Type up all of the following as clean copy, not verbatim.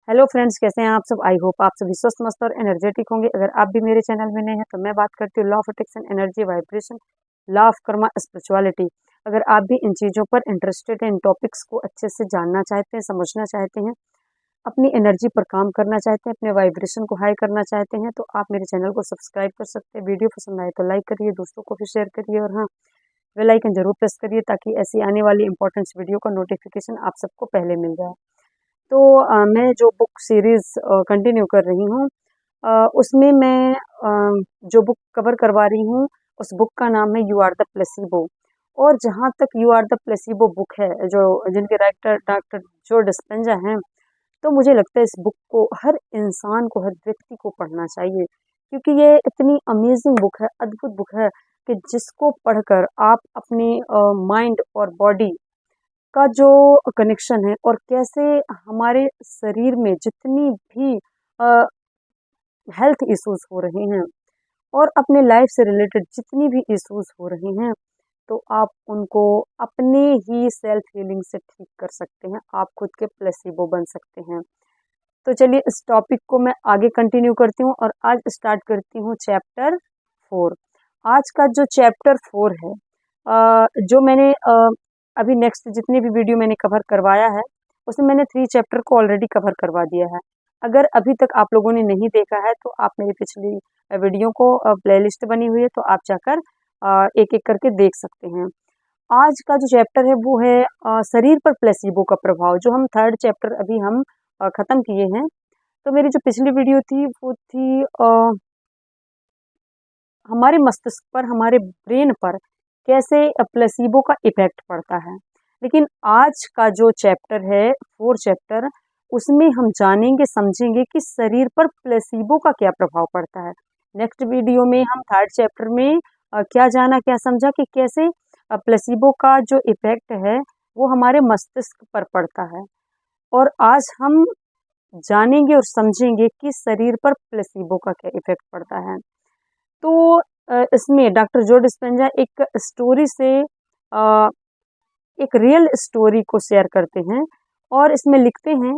Hello friends, कैसे हैं आप सब। आई होप आप सभी स्वस्थ मस्त और एनर्जेटिक होंगे। अगर आप भी मेरे चैनल में नए हैं तो मैं बात करती हूँ law of attraction, energy, vibration, law of Karma, spirituality. अगर आप भी इन चीज़ों पर इंटरेस्टेड हैं, इन टॉपिक्स को अच्छे से जानना चाहते हैं, समझना चाहते हैं, अपनी एनर्जी पर काम करना चाहते हैं, अपने वाइब्रेशन को हाई करना चाहते हैं, तो आप मेरे चैनल को सब्सक्राइब कर सकते हैं। वीडियो पसंद आए तो लाइक करिए, दोस्तों को भी शेयर करिए, और हाँ, बेल आइकन जरूर प्रेस करिए ताकि ऐसी आने वाली इंपॉर्टेंट वीडियो का नोटिफिकेशन आप सबको पहले मिल जाए। तो मैं जो बुक सीरीज़ कंटिन्यू कर रही हूँ, उसमें मैं जो बुक कवर करवा रही हूँ, उस बुक का नाम है यू आर द प्लेसिबो। और जहाँ तक you are the placebo book है, जो जिनके राइटर डॉक्टर जो डिस्पेंजा हैं, तो मुझे लगता है इस बुक को हर इंसान को, हर व्यक्ति को पढ़ना चाहिए, क्योंकि ये इतनी अमेजिंग बुक है, अद्भुत बुक है कि जिसको पढ़कर आप अपने माइंड और बॉडी का जो कनेक्शन है, और कैसे हमारे शरीर में जितनी भी हेल्थ इश्यूज हो रहे हैं और अपने लाइफ से रिलेटेड जितनी भी इश्यूज हो रहे हैं, तो आप उनको अपने ही सेल्फ हीलिंग से ठीक कर सकते हैं। आप खुद के प्लेसिबो बन सकते हैं। तो चलिए इस टॉपिक को मैं आगे कंटिन्यू करती हूँ और आज स्टार्ट करती हूँ चैप्टर 4। आज का जो चैप्टर 4 है, जो मैंने अभी नेक्स्ट जितने भी वीडियो मैंने कवर करवाया है, उसमें मैंने 3 चैप्टर को ऑलरेडी कवर करवा दिया है। अगर अभी तक आप लोगों ने नहीं देखा है तो आप मेरी पिछली वीडियो को, प्लेलिस्ट बनी हुई है, तो आप जाकर एक एक करके देख सकते हैं। आज का जो चैप्टर है वो है शरीर पर प्लेसिबो का प्रभाव, जो हम थर्ड चैप्टर अभी हम ख़त्म किए हैं। तो मेरी जो पिछली वीडियो थी वो थी हमारे मस्तिष्क पर, हमारे ब्रेन पर कैसे प्लेसिबो का इफेक्ट पड़ता है। लेकिन आज का जो चैप्टर है, 4 चैप्टर, उसमें हम जानेंगे, समझेंगे कि शरीर पर प्लेसिबो का क्या प्रभाव पड़ता है। नेक्स्ट वीडियो में हम थर्ड चैप्टर में क्या जाना, क्या समझा कि कैसे प्लेसिबो का जो इफेक्ट है वो हमारे मस्तिष्क पर पड़ता है। और आज हम जानेंगे और समझेंगे कि शरीर पर प्लेसिबो का क्या इफेक्ट पड़ता है। तो इसमें डॉक्टर जो डिस्पेंजा एक स्टोरी से, एक रियल स्टोरी को शेयर करते हैं, और इसमें लिखते हैं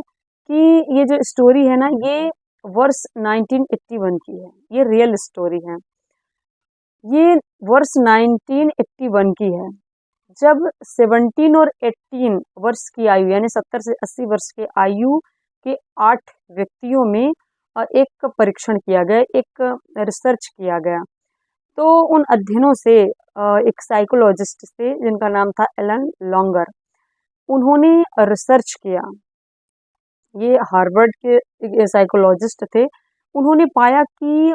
कि ये जो स्टोरी है ना, ये वर्ष 1981 की है। ये रियल स्टोरी है। ये वर्ष 1981 की है, जब 17 और 18 वर्ष की आयु, यानी 70 से 80 वर्ष के आयु के 8 व्यक्तियों में एक परीक्षण किया गया, एक रिसर्च किया गया। तो उन अध्ययनों से एक साइकोलॉजिस्ट से, जिनका नाम था एलन लॉन्गर, उन्होंने रिसर्च किया। ये हार्वर्ड के साइकोलॉजिस्ट थे। उन्होंने पाया कि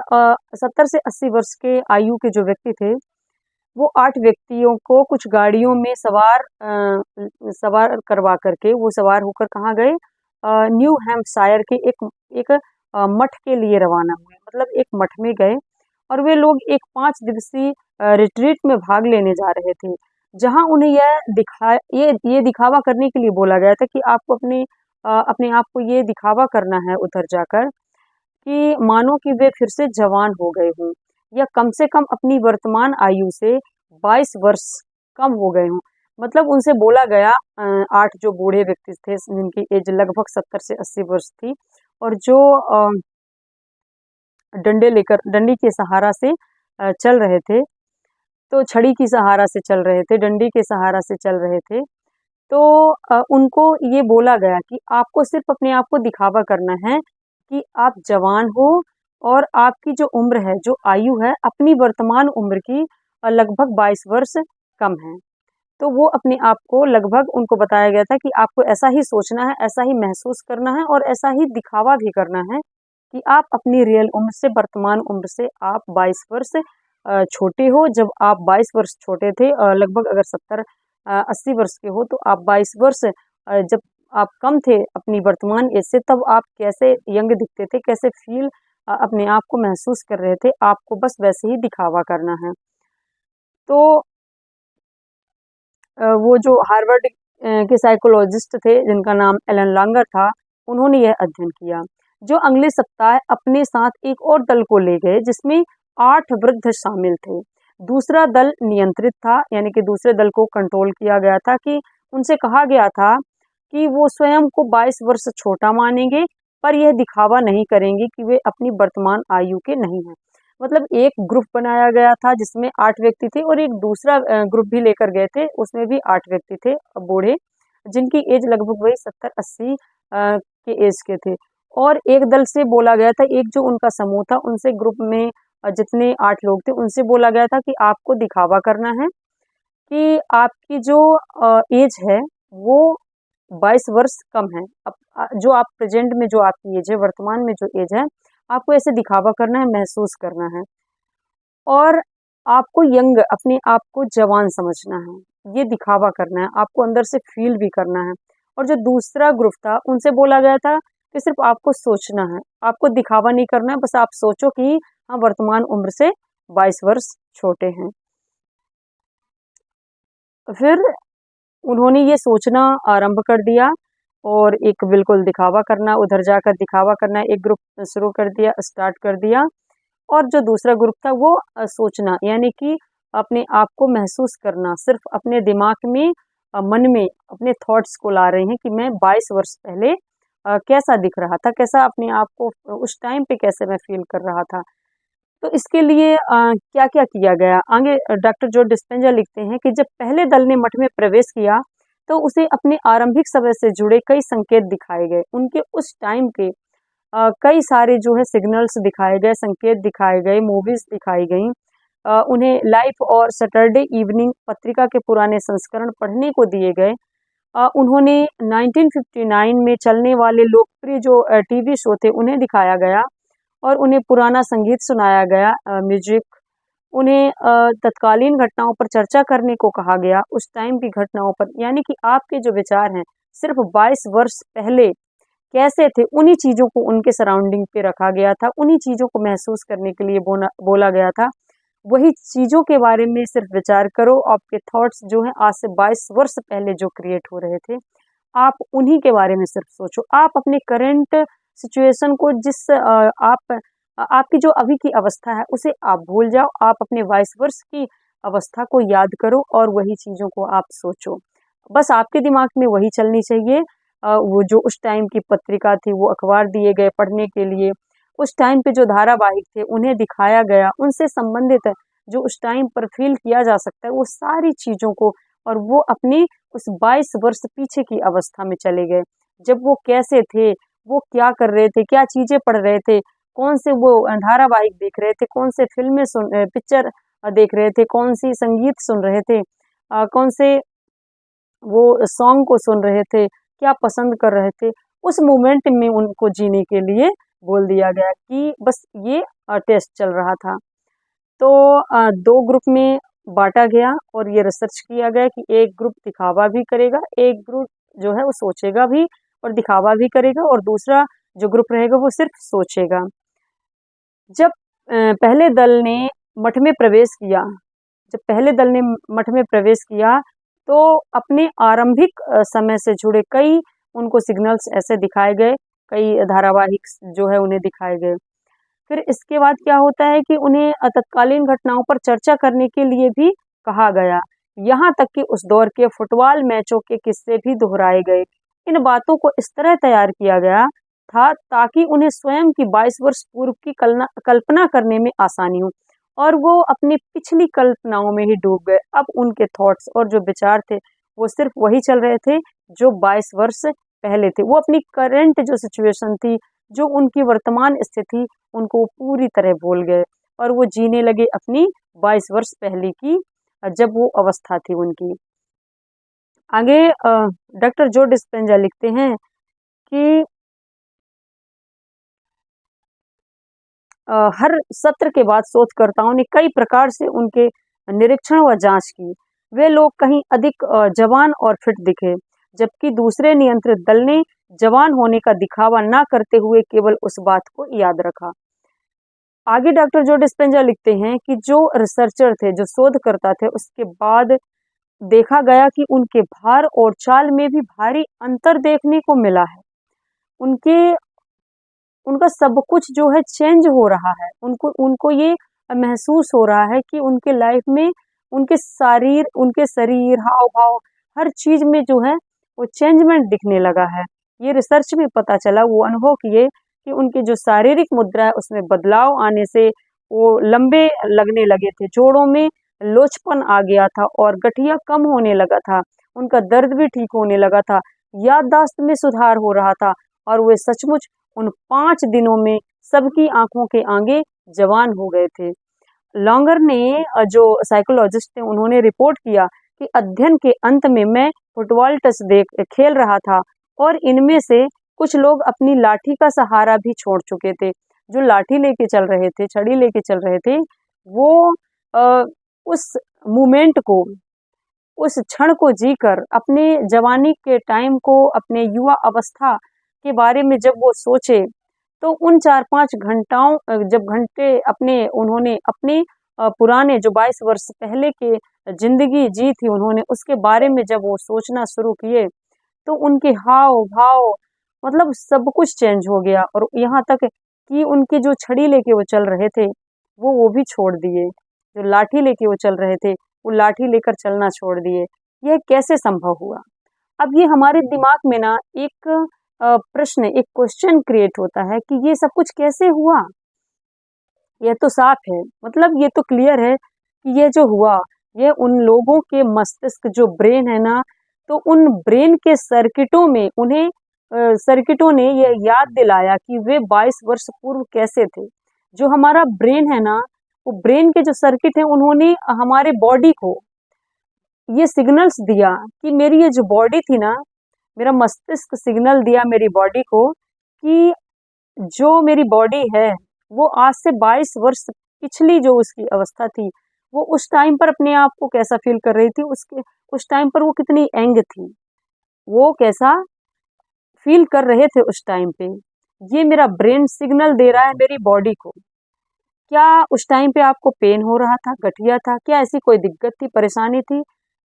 70 से 80 वर्ष के आयु के जो व्यक्ति थे, वो 8 व्यक्तियों को कुछ गाड़ियों में सवार करवा करके वो सवार होकर कहाँ गए, न्यू हैम्पशायर के एक मठ के लिए रवाना हुए। मतलब एक मठ में गए, और वे लोग एक 5 दिवसीय रिट्रीट में भाग लेने जा रहे थे, जहां उन्हें ये दिखावा करने के लिए बोला गया था कि आपको अपने आप को ये दिखावा करना है उधर जाकर, कि मानो कि वे फिर से जवान हो गए हों, या कम से कम अपनी वर्तमान आयु से 22 वर्ष कम हो गए हों। मतलब उनसे बोला गया, 8 जो बूढ़े व्यक्ति थे जिनकी एज लगभग 70 से 80 वर्ष थी, और जो डंडी के सहारा से चल रहे थे, तो छड़ी की सहारा से चल रहे थे, डंडी के सहारा से चल रहे थे। तो उनको ये बोला गया कि आपको सिर्फ अपने आप को दिखावा करना है कि आप जवान हो, और आपकी जो उम्र है, जो आयु है, अपनी वर्तमान उम्र की लगभग 22 वर्ष कम है। तो वो अपने आप को, लगभग उनको बताया गया था कि आपको ऐसा ही सोचना है, ऐसा ही महसूस करना है, और ऐसा ही दिखावा भी करना है कि आप अपनी रियल उम्र से, वर्तमान उम्र से आप 22 वर्ष छोटे हो। जब आप 22 वर्ष छोटे थे, लगभग अगर 70-80 वर्ष के हो, तो आप 22 वर्ष जब आप कम थे अपनी वर्तमान एज से, तब आप कैसे यंग दिखते थे, कैसे फील अपने आप को महसूस कर रहे थे, आपको बस वैसे ही दिखावा करना है। तो वो जो हार्वर्ड के साइकोलॉजिस्ट थे, जिनका नाम एलन लॉन्गर था, उन्होंने यह अध्ययन किया, जो अगले सप्ताह अपने साथ एक और दल को ले गए, जिसमें 8 वृद्ध शामिल थे। दूसरा दल नियंत्रित था, यानी कि दूसरे दल को कंट्रोल किया गया था, कि उनसे कहा गया था कि वो स्वयं को 22 वर्ष छोटा मानेंगे, पर यह दिखावा नहीं करेंगे कि वे अपनी वर्तमान आयु के नहीं हैं। मतलब एक ग्रुप बनाया गया था जिसमें 8 व्यक्ति थे और एक दूसरा ग्रुप भी लेकर गए थे, उसमें भी 8 व्यक्ति थे बूढ़े, जिनकी एज लगभग वही 70-80 के एज के थे। और एक दल से बोला गया था, एक जो उनका समूह था उनसे ग्रुप में जितने 8 लोग थे उनसे बोला गया था कि आपको दिखावा करना है कि आपकी जो एज है वो 22 वर्ष कम है। अब जो आप प्रेजेंट में जो आपकी एज है, वर्तमान में जो एज है, आपको ऐसे दिखावा करना है, महसूस करना है और आपको यंग, अपने आप को जवान समझना है, ये दिखावा करना है, आपको अंदर से फील भी करना है। और जो दूसरा ग्रुप था उनसे बोला गया था कि सिर्फ आपको सोचना है, आपको दिखावा नहीं करना है, बस आप सोचो कि हाँ वर्तमान उम्र से 22 वर्ष छोटे हैं। फिर उन्होंने ये सोचना आरंभ कर दिया और एक बिल्कुल दिखावा करना, उधर जाकर दिखावा करना, एक ग्रुप शुरू कर दिया, स्टार्ट कर दिया। और जो दूसरा ग्रुप था वो सोचना, यानी कि अपने आप को महसूस करना, सिर्फ अपने दिमाग में मन में अपने थॉट्स को ला रहे हैं कि मैं 22 वर्ष पहले कैसा दिख रहा था, कैसा अपने आप को उस टाइम पे कैसे मैं फील कर रहा था। तो इसके लिए क्या-क्या किया गया? आगे डॉक्टर जो डिस्पेंजा लिखते हैं कि जब पहले दल ने मठ में प्रवेश किया, तो उसे अपने आरंभिक समय से जुड़े कई संकेत दिखाए गए। उनके उस टाइम के कई सारे जो है सिग्नल्स दिखाए गए, संकेत दिखाए गए, मूवीज़ दिखाई गईं। उन्हें लाइफ और सैटरडे इवनिंग पत्रिका के पुराने संस्करण पढ़ने को दिए गए। उन्होंने 1959 में चलने वाले लोकप्रिय जो टीवी शो थे, उन्हें दिखाया गया और उन्हें पुराना संगीत सुनाया गया, म्यूजिक। उन्हें तत्कालीन घटनाओं पर चर्चा करने को कहा गया, उस टाइम की घटनाओं पर, यानी कि आपके जो विचार हैं, सिर्फ 22 वर्ष पहले कैसे थे, उन्हीं चीज़ों को उनके सराउंडिंग पे रखा गया था, उन्हीं चीज़ों को महसूस करने के लिए बोला गया था। वही चीज़ों के बारे में सिर्फ विचार करो, आपके थॉट्स जो हैं आज से 22 वर्ष पहले जो क्रिएट हो रहे थे, आप उन्हीं के बारे में सिर्फ सोचो। आप अपने करंट सिचुएशन को आपकी जो अभी की अवस्था है उसे आप भूल जाओ, आप अपने 22 वर्ष की अवस्था को याद करो और वही चीज़ों को आप सोचो। बस आपके दिमाग में वही चलनी चाहिए। वो जो उस टाइम की पत्रिका थी, वो अखबार दिए गए पढ़ने के लिए, उस टाइम पे जो धारावाहिक थे उन्हें दिखाया गया, उनसे संबंधित जो उस टाइम पर फ़ील किया जा सकता है वो सारी चीज़ों को, और वो अपनी उस 22 वर्ष पीछे की अवस्था में चले गए। जब वो कैसे थे, वो क्या कर रहे थे, क्या चीज़ें पढ़ रहे थे, कौन से वो धारावाहिक देख रहे थे, कौन से फ़िल्में पिक्चर देख रहे थे, कौन-सी संगीत सुन रहे थे, कौन से वो सॉन्ग को सुन रहे थे, क्या पसंद कर रहे थे, उस मोमेंट में उनको जीने के लिए बोल दिया गया कि बस ये टेस्ट चल रहा था। तो 2 ग्रुप में बाँटा गया और ये रिसर्च किया गया कि एक ग्रुप दिखावा भी करेगा, एक ग्रुप जो है वो सोचेगा भी और दिखावा भी करेगा, और दूसरा जो ग्रुप रहेगा वो सिर्फ सोचेगा। जब पहले दल ने मठ में प्रवेश किया जब पहले दल ने मठ में प्रवेश किया, तो अपने आरंभिक समय से जुड़े कई उनको सिग्नल्स ऐसे दिखाए गए, कई धारावाहिक जो है उन्हें दिखाए गए। फिर इसके बाद क्या होता है कि उन्हें तत्कालीन घटनाओं पर चर्चा करने के लिए भी कहा गया। यहाँ तक कि उस दौर के फुटबॉल मैचों के किस्से भी दोहराए गए। इन बातों को इस तरह तैयार किया गया था ताकि उन्हें स्वयं की 22 वर्ष पूर्व की कल्पना करने में आसानी हो, और वो अपनी पिछली कल्पनाओं में ही डूब गए। अब उनके थॉट्स और जो विचार थे वो सिर्फ वही चल रहे थे जो 22 वर्ष पहले थे। वो अपनी करंट जो सिचुएशन थी, जो उनकी वर्तमान स्थिति, उनको पूरी तरह भूल गए और वो जीने लगे अपनी 22 वर्ष पहले की, जब वो अवस्था थी उनकी। आगे डॉक्टर जो डिस्पेंजा लिखते हैं कि हर सत्र के बाद शोधकर्ताओं ने कई प्रकार से उनके निरीक्षण व जांच की। वे लोग कहीं अधिक जवान और फिट दिखे, जबकि दूसरे नियंत्रित दल ने जवान होने का दिखावा ना करते हुए केवल उस बात को याद रखा। आगे डॉक्टर जो डिस्पेंजा लिखते हैं कि जो रिसर्चर थे, जो शोधकर्ता थे, उसके बाद देखा गया कि उनके भार और चाल में भी भारी अंतर देखने को मिला है। उनके उनका सब कुछ जो है चेंज हो रहा है। उनको उनको ये महसूस हो रहा है कि उनके लाइफ में उनके शरीर, हाव-भाव, हर चीज़ में जो है वो चेंजमेंट दिखने लगा है। ये रिसर्च में पता चला, वो अनुभव किए कि उनकी जो शारीरिक मुद्रा है उसमें बदलाव आने से वो लंबे लगने लगे थे, जोड़ों में लोचपन आ गया था और गठिया कम होने लगा था, उनका दर्द भी ठीक होने लगा था, याददाश्त में सुधार हो रहा था और वे सचमुच उन 5 दिनों में सबकी आंखों के आगे जवान हो गए थे। लॉन्गर ने जो साइकोलॉजिस्ट थे उन्होंने रिपोर्ट किया कि अध्ययन के अंत में मैं फुटबॉल टच देख खेल रहा था और इनमें से कुछ लोग अपनी लाठी का सहारा भी छोड़ चुके थे। जो लाठी लेके चल रहे थे, छड़ी लेके चल रहे थे, वो उस मोमेंट को, उस क्षण को जीकर अपने जवानी के टाइम को, अपने युवा अवस्था के बारे में जब वो सोचे, तो उन 4-5 घंटाओं जब घंटे अपने उन्होंने अपने पुराने जो 22 वर्ष पहले के जिंदगी जी थी उन्होंने, उसके बारे में जब वो सोचना शुरू किए, तो उनके हाव भाव मतलब सब कुछ चेंज हो गया और यहाँ तक कि उनकी जो छड़ी लेके वो चल रहे थे वो भी छोड़ दिए, जो लाठी लेके वो चल रहे थे वो लाठी लेकर चलना छोड़ दिए। यह कैसे संभव हुआ? अब ये हमारे दिमाग में ना एक प्रश्न, एक क्वेश्चन क्रिएट होता है कि ये सब कुछ कैसे हुआ। यह तो साफ है, मतलब ये तो क्लियर है कि ये जो हुआ, ये उन लोगों के मस्तिष्क जो ब्रेन है ना, तो उन ब्रेन के सर्किटों में उन्हें सर्किटों ने ये याद दिलाया कि वे 22 वर्ष पूर्व कैसे थे। जो हमारा ब्रेन है ना, वो ब्रेन के जो सर्किट है उन्होंने हमारे बॉडी को ये सिग्नल्स दिया कि मेरी ये जो बॉडी थी ना, मेरा मस्तिष्क सिग्नल दिया मेरी बॉडी को कि जो मेरी बॉडी है वो आज से 22 वर्ष पिछली जो उसकी अवस्था थी, वो उस टाइम पर अपने आप को कैसा फील कर रही थी, उसके उस टाइम पर वो कितनी यंग थी, वो कैसा फील कर रहे थे उस टाइम पे। ये मेरा ब्रेन सिग्नल दे रहा है मेरी बॉडी को। क्या उस टाइम पे आपको पेन हो रहा था, गठिया था, क्या ऐसी कोई दिक्कत थी, परेशानी थी?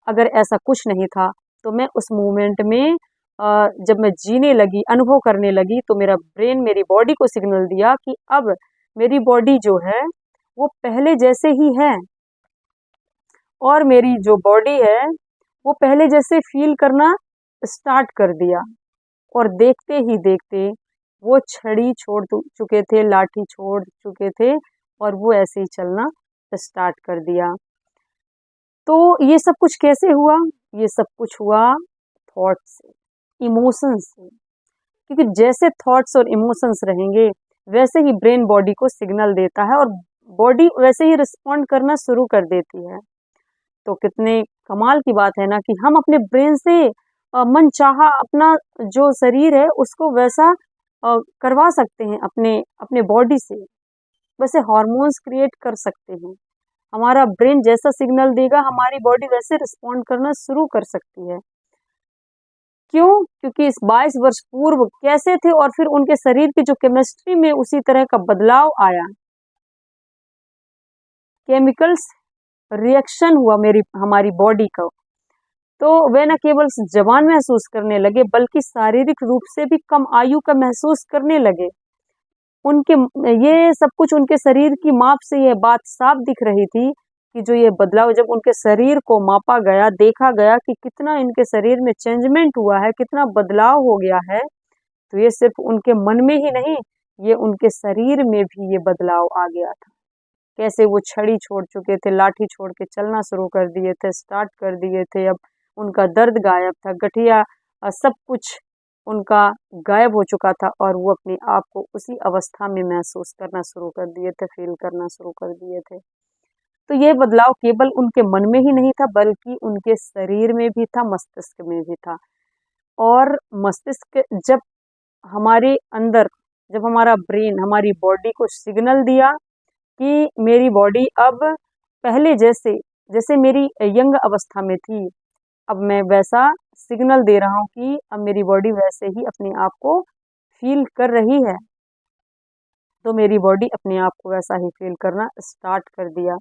अगर ऐसा कुछ नहीं था तो मैं उस मोमेंट में जब मैं जीने लगी, अनुभव करने लगी, तो मेरा ब्रेन मेरी बॉडी को सिग्नल दिया कि अब मेरी बॉडी जो है वो पहले जैसे ही है और मेरी जो बॉडी है वो पहले जैसे फील करना स्टार्ट कर दिया। और देखते ही देखते वो छड़ी छोड़ चुके थे, लाठी छोड़ चुके थे और वो ऐसे ही चलना स्टार्ट कर दिया। तो ये सब कुछ कैसे हुआ? ये सब कुछ हुआ थॉट्स से, इमोशंस से, क्योंकि जैसे थॉट्स और इमोशंस रहेंगे वैसे ही ब्रेन बॉडी को सिग्नल देता है और बॉडी वैसे ही रिस्पॉन्ड करना शुरू कर देती है। तो कितने कमाल की बात है ना कि हम अपने ब्रेन से मनचाहा अपना जो शरीर है उसको वैसा करवा सकते हैं, अपने अपने बॉडी से वैसे हार्मोन्स क्रिएट कर सकते हैं। हमारा ब्रेन जैसा सिग्नल देगा हमारी बॉडी वैसे रिस्पॉन्ड करना शुरू कर सकती है। क्यों? क्योंकि इस 22 वर्ष पूर्व कैसे थे और फिर उनके शरीर की जो केमिस्ट्री में उसी तरह का बदलाव आया, केमिकल्स रिएक्शन हुआ मेरी हमारी बॉडी का, तो वे न केवल जवान महसूस करने लगे बल्कि शारीरिक रूप से भी कम आयु का महसूस करने लगे। उनके ये सब कुछ उनके शरीर की माप से यह बात साफ दिख रही थी कि जो ये बदलाव जब उनके शरीर को मापा गया, देखा गया कि कितना इनके शरीर में चेंजमेंट हुआ है, कितना बदलाव हो गया है, तो ये सिर्फ उनके मन में ही नहीं, ये उनके शरीर में भी ये बदलाव आ गया था। कैसे वो छड़ी छोड़ चुके थे, लाठी छोड़ के चलना शुरू कर दिए थे, स्टार्ट कर दिए थे, अब उनका दर्द गायब था, गठिया सब कुछ उनका गायब हो चुका था और वो अपने आप को उसी अवस्था में महसूस करना शुरू कर दिए थे, फील करना शुरू कर दिए थे। तो ये बदलाव केवल उनके मन में ही नहीं था बल्कि उनके शरीर में भी था, मस्तिष्क में भी था। और मस्तिष्क जब हमारे अंदर, जब हमारा ब्रेन हमारी बॉडी को सिग्नल दिया कि मेरी बॉडी अब पहले जैसे, जैसे मेरी यंग अवस्था में थी, अब मैं वैसा सिग्नल दे रहा हूँ कि अब मेरी बॉडी वैसे ही अपने आप को फील कर रही है, तो मेरी बॉडी अपने आप को वैसा ही फील करना स्टार्ट कर दिया।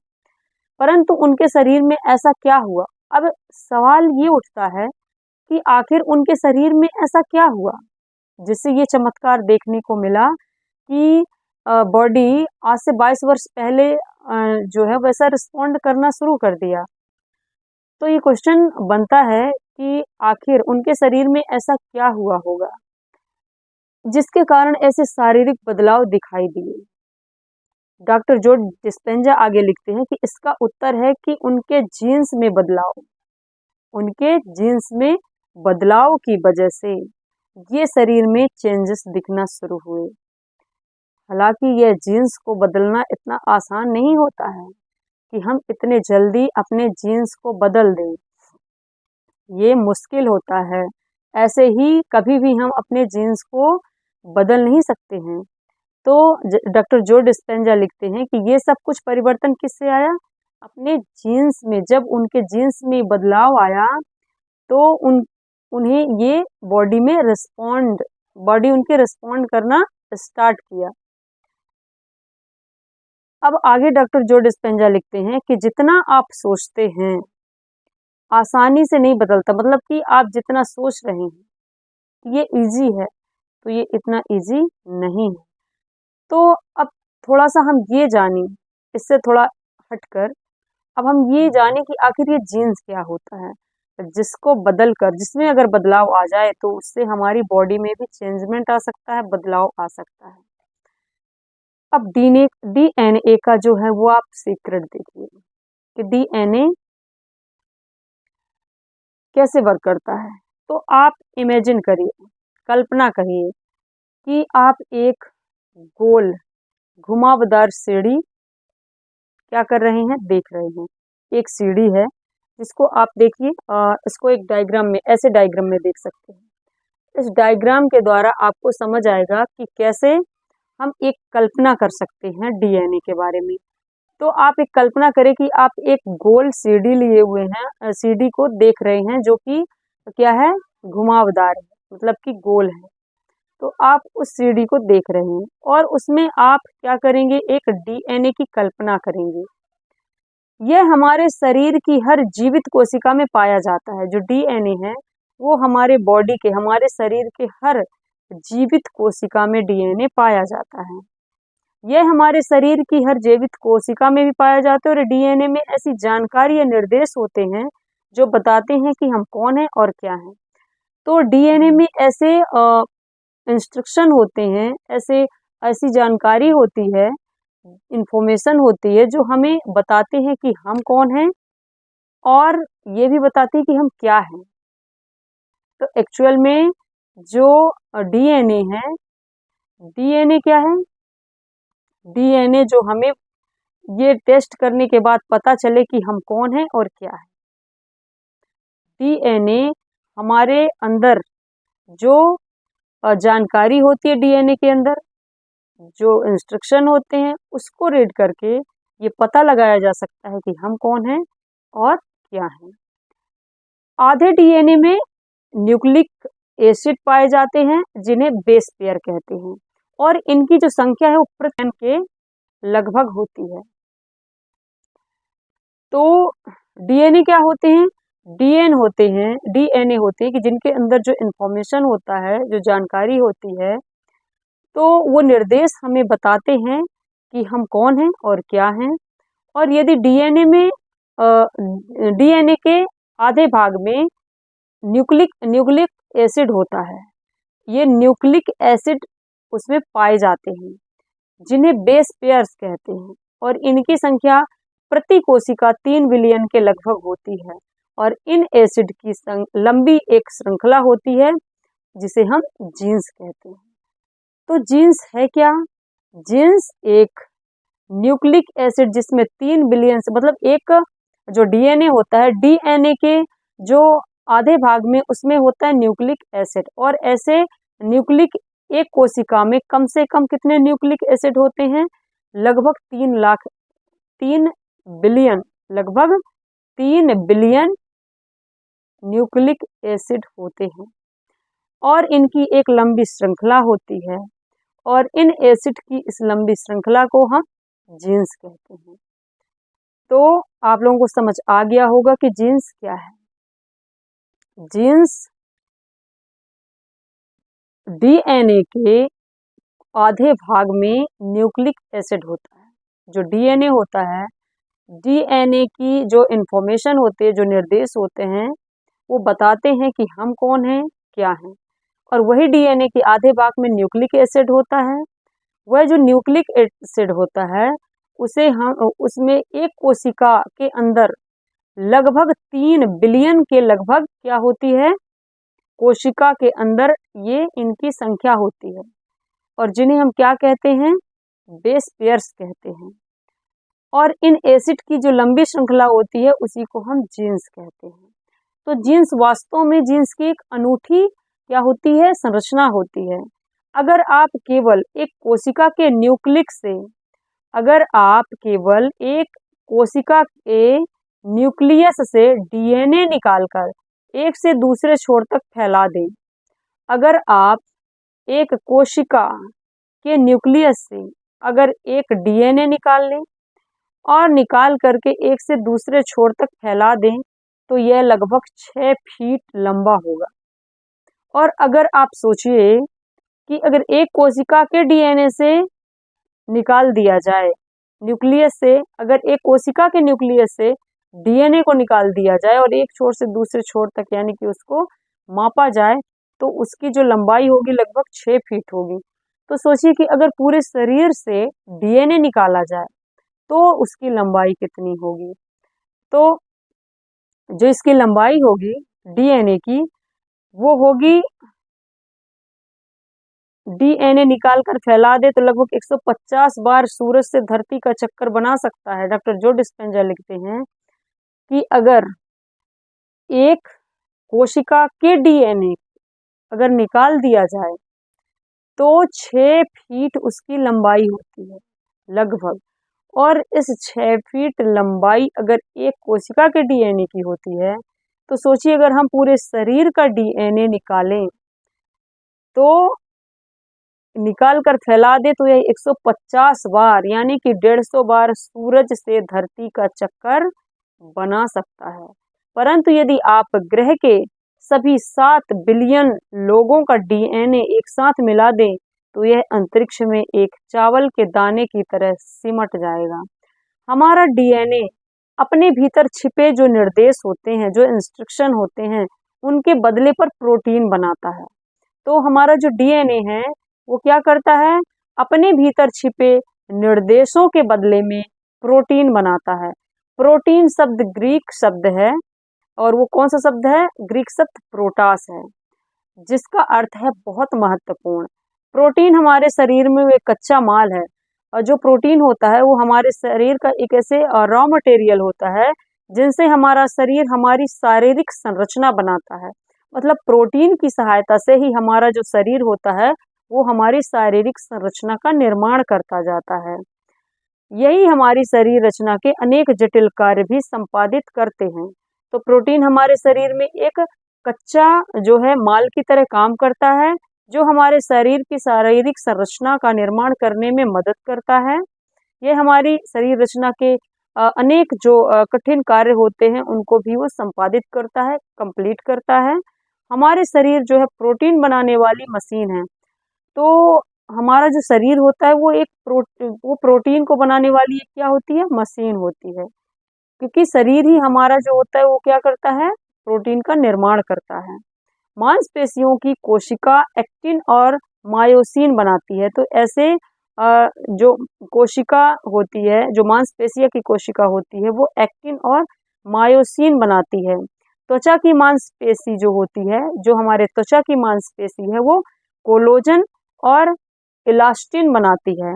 परंतु उनके शरीर में ऐसा क्या हुआ? अब सवाल ये उठता है कि आखिर उनके शरीर में ऐसा क्या हुआ जिससे ये चमत्कार देखने को मिला कि बॉडी आज से 22 वर्ष पहले जो है वैसा रिस्पॉन्ड करना शुरू कर दिया। तो ये क्वेश्चन बनता है कि आखिर उनके शरीर में ऐसा क्या हुआ होगा जिसके कारण ऐसे शारीरिक बदलाव दिखाई दिए। डॉक्टर जो डिस्पेंजा आगे लिखते हैं कि इसका उत्तर है कि उनके जीन्स में बदलाव, उनके जीन्स में बदलाव की वजह से ये शरीर में चेंजेस दिखना शुरू हुए। हालांकि यह जीन्स को बदलना इतना आसान नहीं होता है कि हम इतने जल्दी अपने जीन्स को बदल दें, ये मुश्किल होता है। ऐसे ही कभी भी हम अपने जीन्स को बदल नहीं सकते हैं। तो डॉक्टर जो डिस्पेंजा लिखते हैं कि ये सब कुछ परिवर्तन किससे आया? अपने जीन्स में। जब उनके जीन्स में बदलाव आया तो उन्हें ये बॉडी उनके रिस्पॉन्ड करना स्टार्ट किया। अब आगे डॉक्टर जो डिस्पेंजा लिखते हैं कि जितना आप सोचते हैं आसानी से नहीं बदलता, मतलब कि आप जितना सोच रहे हैं ये इजी है तो ये इतना इजी नहीं है। तो अब थोड़ा सा हम ये जानें, इससे थोड़ा हटकर अब हम ये जानें कि आखिर ये जीन्स क्या होता है, जिसको बदल कर, जिसमें अगर बदलाव आ जाए तो उससे हमारी बॉडी में भी चेंजमेंट आ सकता है, बदलाव आ सकता है। अब डीएनए का जो है वो आप सीक्रेट देखिए कि डीएनए कैसे वर्क करता है। तो आप इमेजिन करिए, कल्पना करिए कि आप एक गोल घुमावदार सीढ़ी क्या कर रहे हैं, देख रहे हैं। एक सीढ़ी है जिसको आप देखिए, इसको एक डायग्राम में, ऐसे डायग्राम में देख सकते हैं। इस डायग्राम के द्वारा आपको समझ आएगा कि कैसे हम एक कल्पना कर सकते हैं डीएनए के बारे में। तो आप एक कल्पना करें कि आप एक गोल सीढ़ी लिए हुए हैं, सीढ़ी को देख रहे हैं जो कि क्या है, घुमावदार है, मतलब कि गोल है। तो आप उस सीढ़ी को देख रहे हैं और उसमें आप क्या करेंगे, एक डीएनए की कल्पना करेंगे। यह हमारे शरीर की हर जीवित कोशिका में पाया जाता है। जो डीएनए है वो हमारे बॉडी के, हमारे शरीर के हर जीवित कोशिका में डीएनए पाया जाता है। यह हमारे शरीर की हर जीवित कोशिका में भी पाया जाता है और डीएनए में ऐसी जानकारी या निर्देश होते हैं जो बताते हैं कि हम कौन हैं और क्या हैं। तो डीएनए में ऐसे इंस्ट्रक्शन होते हैं, ऐसी जानकारी होती है, इंफॉर्मेशन होती है जो हमें बताते हैं कि हम कौन हैं और ये भी बताते हैं कि हम क्या हैं। तो एक्चुअल में जो डीएनए है, डीएनए क्या है? डीएनए जो हमें ये टेस्ट करने के बाद पता चले कि हम कौन हैं और क्या है। डीएनए हमारे अंदर जो जानकारी होती है, डीएनए के अंदर जो इंस्ट्रक्शन होते हैं उसको रीड करके ये पता लगाया जा सकता है कि हम कौन हैं और क्या हैं। आधे डीएनए में न्यूक्लिक एसिड पाए जाते हैं जिन्हें बेस पेयर कहते हैं और इनकी जो संख्या है वो प्रति के लगभग होती है। तो डीएनए क्या होते हैं? डीएनए होते हैं कि जिनके अंदर जो इंफॉर्मेशन होता है, जो जानकारी होती है, तो वो निर्देश हमें बताते हैं कि हम कौन हैं और क्या हैं। और यदि डीएनए के आधे भाग में न्यूक्लिक एसिड होता है, ये न्यूक्लिक एसिड उसमें पाए जाते हैं जिन्हें बेस पेयर्स कहते हैं और इनकी संख्या प्रति कोशिका 3 बिलियन के लगभग होती है और इन एसिड की लंबी एक श्रृंखला होती है जिसे हम जीन्स कहते हैं। तो जीन्स है क्या? जीन्स एक न्यूक्लिक एसिड जिसमें 3 बिलियन से, मतलब एक जो डीएनए होता है, डीएनए के जो आधे भाग में उसमें होता है न्यूक्लिक एसिड और ऐसे न्यूक्लिक एक कोशिका में कम से कम कितने न्यूक्लिक एसिड होते हैं? लगभग 3 बिलियन, लगभग 3 बिलियन न्यूक्लिक एसिड होते हैं और इनकी एक लंबी श्रृंखला होती है और इन एसिड की इस लंबी श्रृंखला को हम जीन्स कहते हैं। तो आप लोगों को समझ आ गया होगा कि जीन्स क्या है। जीन्स डीएनए के आधे भाग में न्यूक्लिक एसिड होता है। जो डीएनए होता है, डीएनए की जो इंफॉर्मेशन होती है, जो निर्देश होते हैं, वो बताते हैं कि हम कौन हैं, क्या हैं। और वही डीएनए के आधे भाग में न्यूक्लिक एसिड होता है। वह जो न्यूक्लिक एसिड होता है उसे हम उसमें एक कोशिका के अंदर लगभग 3 बिलियन के लगभग क्या होती है, कोशिका के अंदर ये इनकी संख्या होती है, और जिन्हें हम क्या कहते हैं, बेस पेयर्स कहते हैं। और इन एसिड की जो लंबी श्रृंखला होती है उसी को हम जीन्स कहते हैं। तो जीन्स वास्तव में जीन्स की एक अनूठी क्या होती है, संरचना होती है। अगर आप केवल एक कोशिका के न्यूक्लिक से, अगर आप केवल एक कोशिका के न्यूक्लियस से डीएनए निकालकर एक से दूसरे छोर तक फैला दें, अगर आप एक कोशिका के न्यूक्लियस से अगर एक डीएनए निकाल लें और निकाल करके एक से दूसरे छोर तक फैला दें तो यह लगभग 6 फीट लंबा होगा। और अगर आप सोचिए कि अगर एक कोशिका के डीएनए से निकाल दिया जाए, न्यूक्लियस से अगर एक कोशिका के न्यूक्लियस से डीएनए को निकाल दिया जाए और एक छोर से दूसरे छोर तक यानी कि उसको मापा जाए तो उसकी जो लंबाई होगी लगभग 6 फीट होगी। तो सोचिए कि अगर पूरे शरीर से डीएनए निकाला जाए तो उसकी लंबाई कितनी होगी। तो जो इसकी लंबाई होगी डीएनए की वो होगी, डीएनए निकाल कर फैला दे तो लगभग 150 बार सूरज से धरती का चक्कर बना सकता है। डॉक्टर जो डिस्पेंजा लिखते हैं कि अगर एक कोशिका के डीएनए अगर निकाल दिया जाए तो 6 फीट उसकी लंबाई होती है लगभग। और इस 6 फीट लंबाई अगर एक कोशिका के डीएनए की होती है तो सोचिए अगर हम पूरे शरीर का डीएनए निकालें तो निकाल कर फैला दे तो यह 150 बार यानी कि 150 बार सूरज से धरती का चक्कर बना सकता है। परंतु यदि आप ग्रह के सभी 7 बिलियन लोगों का डीएनए एक साथ मिला दें तो यह अंतरिक्ष में एक चावल के दाने की तरह सिमट जाएगा। हमारा डीएनए अपने भीतर छिपे जो निर्देश होते हैं, जो इंस्ट्रक्शन होते हैं, उनके बदले पर प्रोटीन बनाता है। तो हमारा जो डीएनए है वो क्या करता है, अपने भीतर छिपे निर्देशों के बदले में प्रोटीन बनाता है। प्रोटीन शब्द ग्रीक शब्द है और वो कौन सा शब्द है, ग्रीक शब्द प्रोटास है, जिसका अर्थ है बहुत महत्वपूर्ण। प्रोटीन हमारे शरीर में एक कच्चा माल है और जो प्रोटीन होता है वो हमारे शरीर का एक ऐसे रॉ मटेरियल होता है जिनसे हमारा शरीर हमारी शारीरिक संरचना बनाता है। मतलब प्रोटीन की सहायता से ही हमारा जो शरीर होता है वो हमारी शारीरिक संरचना का निर्माण करता जाता है। यही हमारी शरीर रचना के अनेक जटिल कार्य भी संपादित करते हैं। तो प्रोटीन हमारे शरीर में एक कच्चा जो है माल की तरह काम करता है, जो हमारे शरीर की शारीरिक संरचना का निर्माण करने में मदद करता है। यह हमारी शरीर रचना के अनेक जो कठिन कार्य होते हैं उनको भी वो संपादित करता है, कंप्लीट करता है। हमारे शरीर जो है प्रोटीन बनाने वाली मशीन है। तो हमारा जो शरीर होता है वो वो प्रोटीन को बनाने वाली एक क्या होती है, मशीन होती है। क्योंकि शरीर ही हमारा जो होता है वो क्या करता है, प्रोटीन का निर्माण करता है। मांसपेशियों की कोशिका एक्टिन और मायोसिन बनाती है। तो ऐसे जो कोशिका होती है, जो मांसपेशियों की कोशिका होती है वो एक्टिन और मायोसिन बनाती है। त्वचा की मांसपेशी जो होती है, जो हमारे त्वचा की मांसपेशी है वो कोलोजन और इलास्टिन बनाती है।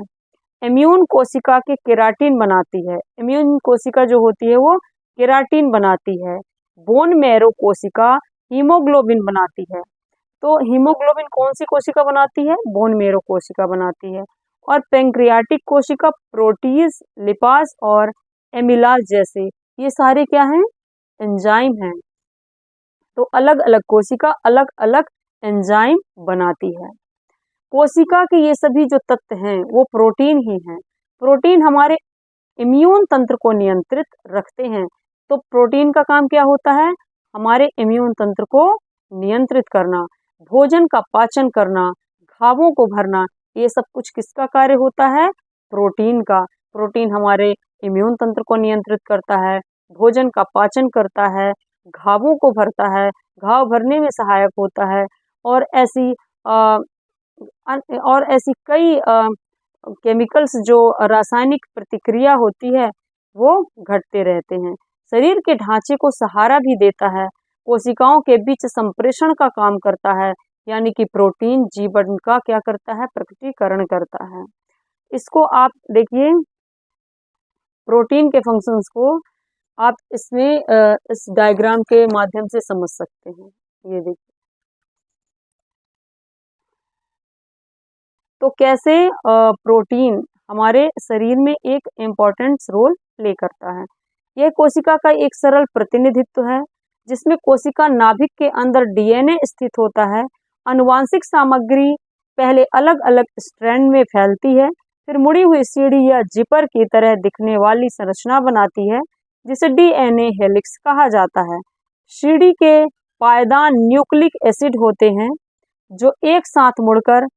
इम्यून कोशिका के केराटिन बनाती है। इम्यून कोशिका जो होती है वो केराटिन बनाती है। बोन मैरो कोशिका हीमोग्लोबिन बनाती है। तो हीमोग्लोबिन कौन सी कोशिका बनाती है, बोन मैरो कोशिका बनाती है। और पैंक्रियाटिक कोशिका प्रोटीज, लिपास और एमिलाज जैसे ये सारे क्या हैं, एंजाइम हैं। तो अलग अलग कोशिका अलग अलग एंजाइम बनाती है। कोशिका के ये सभी जो तत्व हैं वो प्रोटीन ही हैं। प्रोटीन हमारे इम्यून तंत्र को नियंत्रित रखते हैं। तो प्रोटीन का काम क्या होता है, हमारे इम्यून तंत्र को नियंत्रित करना, भोजन का पाचन करना, घावों को भरना, ये सब कुछ किसका कार्य होता है, प्रोटीन का। प्रोटीन हमारे इम्यून तंत्र को नियंत्रित करता है, भोजन का पाचन करता है, घावों को भरता है, घाव भरने में सहायक होता है और ऐसी कई केमिकल्स जो रासायनिक प्रतिक्रिया होती है वो घटते रहते हैं। शरीर के ढांचे को सहारा भी देता है, कोशिकाओं के बीच संप्रेषण का काम करता है, यानी कि प्रोटीन जीवन का क्या करता है, प्रकटीकरण करता है। इसको आप देखिए, प्रोटीन के फंक्शंस को आप इसमें इस डायग्राम के माध्यम से समझ सकते हैं। ये देखिए, तो कैसे प्रोटीन हमारे शरीर में एक इम्पोर्टेंट रोल प्ले करता है। यह कोशिका का एक सरल प्रतिनिधित्व है जिसमें कोशिका नाभिक के अंदर डीएनए स्थित होता है। आनुवांशिक सामग्री पहले अलग अलग स्ट्रैंड में फैलती है, फिर मुड़ी हुई सीढ़ी या जिपर की तरह दिखने वाली संरचना बनाती है जिसे डीएनए हेलिक्स कहा जाता है। सीढ़ी के पायदान न्यूक्लिक एसिड होते हैं जो एक साथ मुड़कर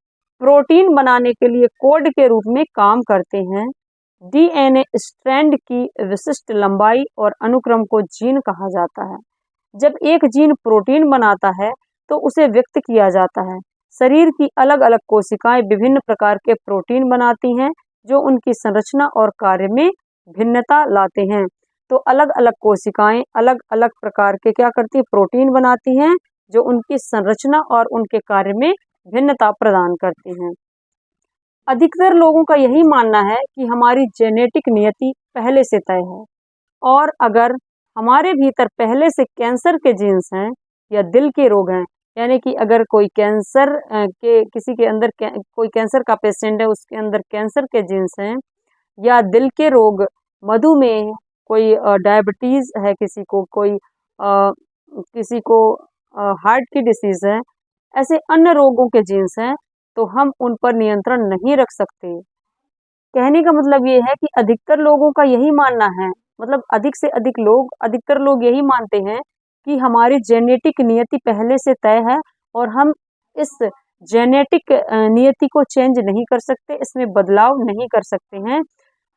प्रोटीन बनाने के लिए कोड के रूप में काम करते हैं। डीएनए स्ट्रैंड की विशिष्ट लंबाई और अनुक्रम को जीन कहा जाता है। जब एक जीन प्रोटीन बनाता है तो उसे व्यक्त किया जाता है। शरीर की अलग अलग कोशिकाएं विभिन्न प्रकार के प्रोटीन बनाती हैं जो उनकी संरचना और कार्य में भिन्नता लाते हैं। तो अलग अलग कोशिकाएं अलग अलग प्रकार के क्या करती है, प्रोटीन बनाती हैं जो उनकी संरचना और उनके कार्य में भिन्नता प्रदान करती हैं। अधिकतर लोगों का यही मानना है कि हमारी जेनेटिक नियति पहले से तय है, और अगर हमारे भीतर पहले से कैंसर के जीन्स हैं या दिल के रोग हैं, यानी कि अगर कोई कैंसर के किसी के अंदर कोई कैंसर का पेशेंट है, उसके अंदर कैंसर के जीन्स हैं, या दिल के रोग, मधुमेह, कोई डायबिटीज है, किसी को हार्ट की डिसीज है, ऐसे अन्य रोगों के जीन्स हैं, तो हम उन पर नियंत्रण नहीं रख सकते। कहने का मतलब ये है कि अधिकतर लोगों का यही मानना है, मतलब अधिकतर लोग यही मानते हैं कि हमारी जेनेटिक नियति पहले से तय है और हम इस जेनेटिक नियति को चेंज नहीं कर सकते, इसमें बदलाव नहीं कर सकते हैं।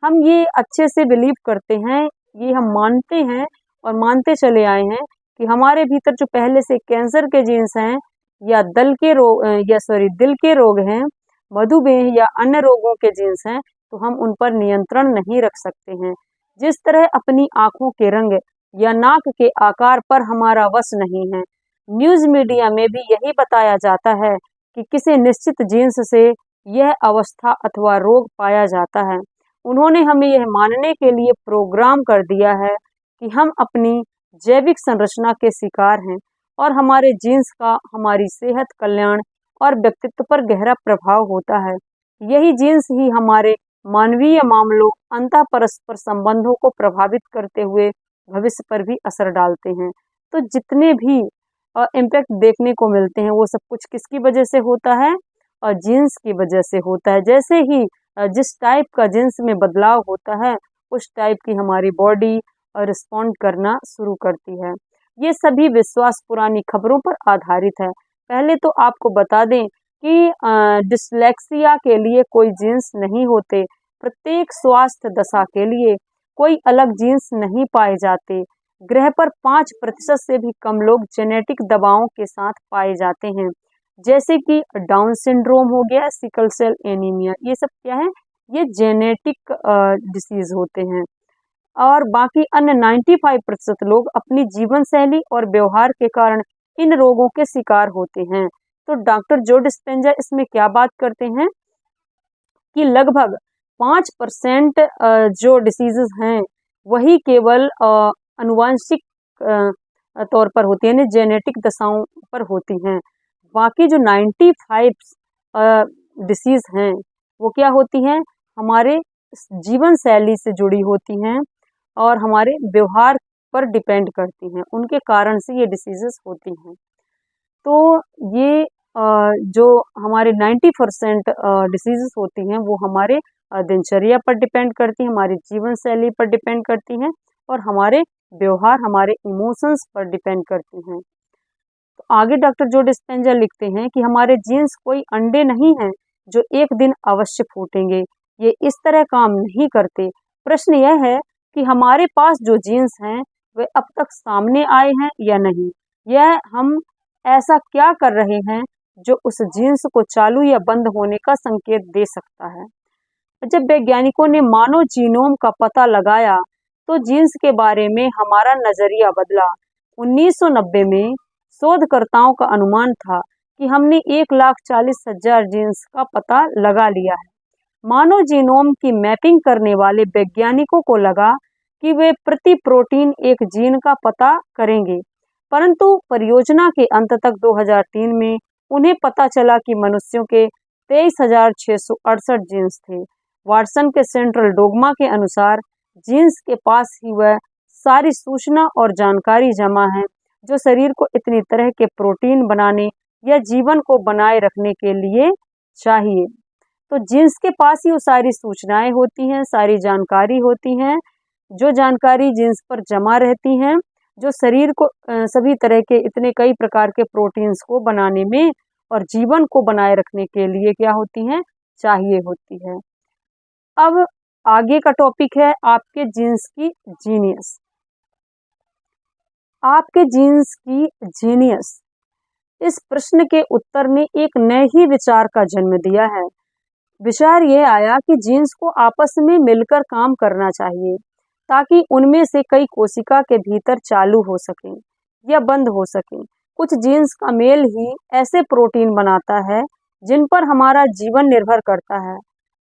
हम ये अच्छे से बिलीव करते हैं, ये हम मानते हैं और मानते चले आए हैं कि हमारे भीतर जो पहले से कैंसर के जीन्स हैं या दिल के रोग हैं, मधुमेह या अन्य रोगों के जीन्स हैं, तो हम उन पर नियंत्रण नहीं रख सकते हैं। जिस तरह अपनी आंखों के रंग या नाक के आकार पर हमारा वश नहीं है, न्यूज़ मीडिया में भी यही बताया जाता है कि किसी निश्चित जीन्स से यह अवस्था अथवा रोग पाया जाता है। उन्होंने हमें यह मानने के लिए प्रोग्राम कर दिया है कि हम अपनी जैविक संरचना के शिकार हैं और हमारे जीन्स का हमारी सेहत, कल्याण और व्यक्तित्व पर गहरा प्रभाव होता है। यही जीन्स ही हमारे मानवीय मामलों, अंतः परस्पर संबंधों को प्रभावित करते हुए भविष्य पर भी असर डालते हैं। तो जितने भी इम्पैक्ट देखने को मिलते हैं वो सब कुछ किसकी वजह से होता है, और जीन्स की वजह से होता है। जैसे ही जिस टाइप का जीन्स में बदलाव होता है, उस टाइप की हमारी बॉडी रिस्पॉन्ड करना शुरू करती है। ये सभी विश्वास पुरानी खबरों पर आधारित है। पहले तो आपको बता दें कि डिस्लेक्सिया के लिए कोई जीन्स नहीं होते। प्रत्येक स्वास्थ्य दशा के लिए कोई अलग जीन्स नहीं पाए जाते। ग्रह पर 5% से भी कम लोग जेनेटिक दबावों के साथ पाए जाते हैं, जैसे कि डाउन सिंड्रोम हो गया, सिकल सेल एनीमिया, ये सब क्या है, ये जेनेटिक डिसीज होते हैं। और बाकी अन्य 95% लोग अपनी जीवन शैली और व्यवहार के कारण इन रोगों के शिकार होते हैं। तो डॉक्टर जो डिस्पेंजा इसमें क्या बात करते हैं कि लगभग 5% जो डिसीजेस हैं वही केवल अनुवांशिक तौर पर होती है, यानी जेनेटिक दशाओं पर होती हैं। बाकी जो 95 डिसीज हैं वो क्या होती हैं, हमारे जीवन शैली से जुड़ी होती हैं और हमारे व्यवहार पर डिपेंड करती हैं, उनके कारण से ये डिसीजेस होती हैं। तो ये जो हमारे 90% डिसीजेस होती हैं वो हमारे दिनचर्या पर डिपेंड करती हैं, हमारी जीवन शैली पर डिपेंड करती हैं और हमारे व्यवहार, हमारे इमोशंस पर डिपेंड करती हैं। तो आगे डॉक्टर जो डिस्पेंजा लिखते हैं कि हमारे जीन्स कोई अंडे नहीं हैं जो एक दिन अवश्य फूटेंगे, ये इस तरह काम नहीं करते। प्रश्न यह है कि हमारे पास जो जीन्स हैं वे अब तक सामने आए हैं या नहीं, यह हम ऐसा क्या कर रहे हैं जो उस जीन्स को चालू या बंद होने का संकेत दे सकता है। जब वैज्ञानिकों ने मानव जीनोम का पता लगाया तो जीन्स के बारे में हमारा नजरिया बदला। 1990 में शोधकर्ताओं का अनुमान था कि हमने 1,40,000 जीन्स का पता लगा लिया है। मानव जीनोम की मैपिंग करने वाले वैज्ञानिकों को लगा कि वे प्रति प्रोटीन एक जीन का पता करेंगे, परंतु परियोजना के अंत तक 2003 में उन्हें पता चला कि मनुष्यों के 23,668 जीन्स थे। वाटसन के सेंट्रल डोग्मा के अनुसार जीन्स के पास ही वह सारी सूचना और जानकारी जमा है जो शरीर को इतनी तरह के प्रोटीन बनाने या जीवन को बनाए रखने के लिए चाहिए। तो जीन्स के पास ही वो सारी सूचनाएं होती हैं, सारी जानकारी होती हैं, जो जानकारी जीन्स पर जमा रहती हैं, जो शरीर को सभी तरह के इतने कई प्रकार के प्रोटीन्स को बनाने में और जीवन को बनाए रखने के लिए क्या होती हैं, चाहिए होती है। अब आगे का टॉपिक है आपके जीन्स की जीनियस। आपके जीन्स की जीनियस, इस प्रश्न के उत्तर ने एक नए ही विचार का जन्म दिया है। विचार यह आया कि जीन्स को आपस में मिलकर काम करना चाहिए ताकि उनमें से कई कोशिका के भीतर चालू हो सकें या बंद हो सकें। कुछ जीन्स का मेल ही ऐसे प्रोटीन बनाता है जिन पर हमारा जीवन निर्भर करता है।